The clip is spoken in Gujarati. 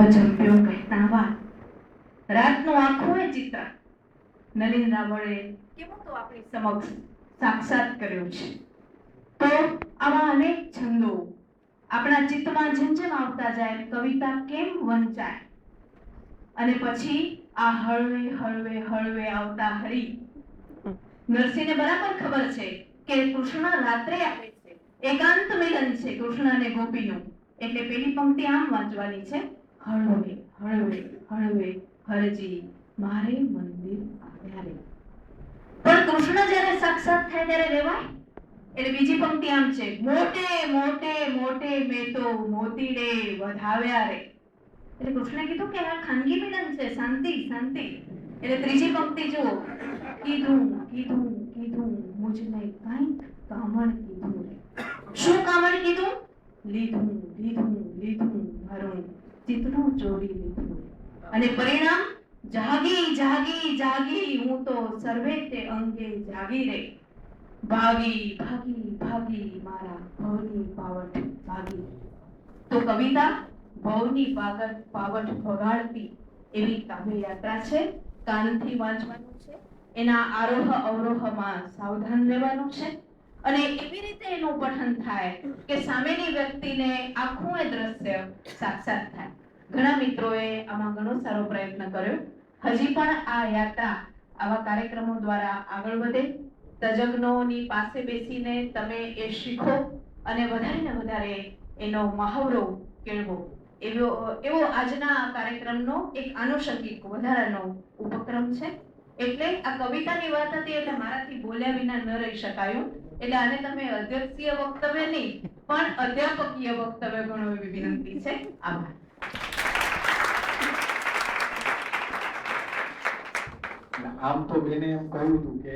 અજંપ્યો કહેતા વાત રાતનું આખું એ ચિત્ર નલિન રાવળે કેવું તો આપણી સમક્ષ સાક્ષાત કર્યું છે. તો આવા અનેક છંદો આપણા ચિત્તમાં જેમ જેમ આવતા જાય કવિતા કેમ વંચાય અને પછી આ હળવે હળવે હળવે આવતા હરી નરસિંહને બરાબર ખબર છે કે કૃષ્ણ રાત્રે આવે છે, એકાંત મિલન છે કૃષ્ણ અને ગોપીનું, એટલે પેલી પંક્તિ આમ વાંચવાની છે, હળવે હળવે હળવે હરજી મારે મંદિર આવ્યા રે. પણ કૃષ્ણ જ્યારે સાક્ષાત થાય ત્યારે રેવાય? એટલે બીજી પંક્તિ આમ છે, મોટે મોટે મોટે મેં તો મોતીડે વધાવ્યા રે. એટલે કૃષ્ણે કીધું કે આ ખાનગી મિલન છે, શાંતિ શાંતિ. એટલે ત્રીજી પંક્તિ જુઓ, કીધું કીધું કીધું મુજને કંઈક કામણ કીધું રે. શું કામણ કીધું? લીધું લીધું લીધું મારું ચિતનું ચોરી લીધું. અને પરિણામ જાગી જાગી જાગી હું તો સર્વે તે અંગે જાગી રે. ભાગી ભાગી ભાગી મારા ભવની પાવટ ભાગી. તો કવિતા ભવની પાવટ ભગાડતી એવી કાવ્ય યાત્રા છે. કાનથી વાંચવાનું છે, એના આરોહ અવરોહમાં સાવધાન રહેવાનું છે અને એવી રીતે એનું પઠન થાય કે સામેની વ્યક્તિને આખું એ દ્રશ્ય સાક્ષાત થાય. ઘણા મિત્રોએ આમાં ઘણો સારો પ્રયત્ન કર્યો. હજી પણ આ યાત્રા આવા કાર્યક્રમો દ્વારા આગળ વધે, તજજ્ઞોની પાસે બેસીને તમે એ શીખો અને વધારે ને વધારે એનો મહાવરો કેળવો, એવો આજના કાર્યક્રમનો એક આનુષંગિક વધારાનો ઉપક્રમ છે. એટલે આ કવિતાની વાત હતી એટલે મારાથી બોલ્યા વિના ન રહી શકાયું. એટલે આને તમે અધ્યક્ષીય વક્તવ્ય નહીં પણ અધ્યાપકીય વક્તવ્ય ગણો એવી વિનંતી છે. આભાર. આમ તો બેને એમ કહ્યું હતું કે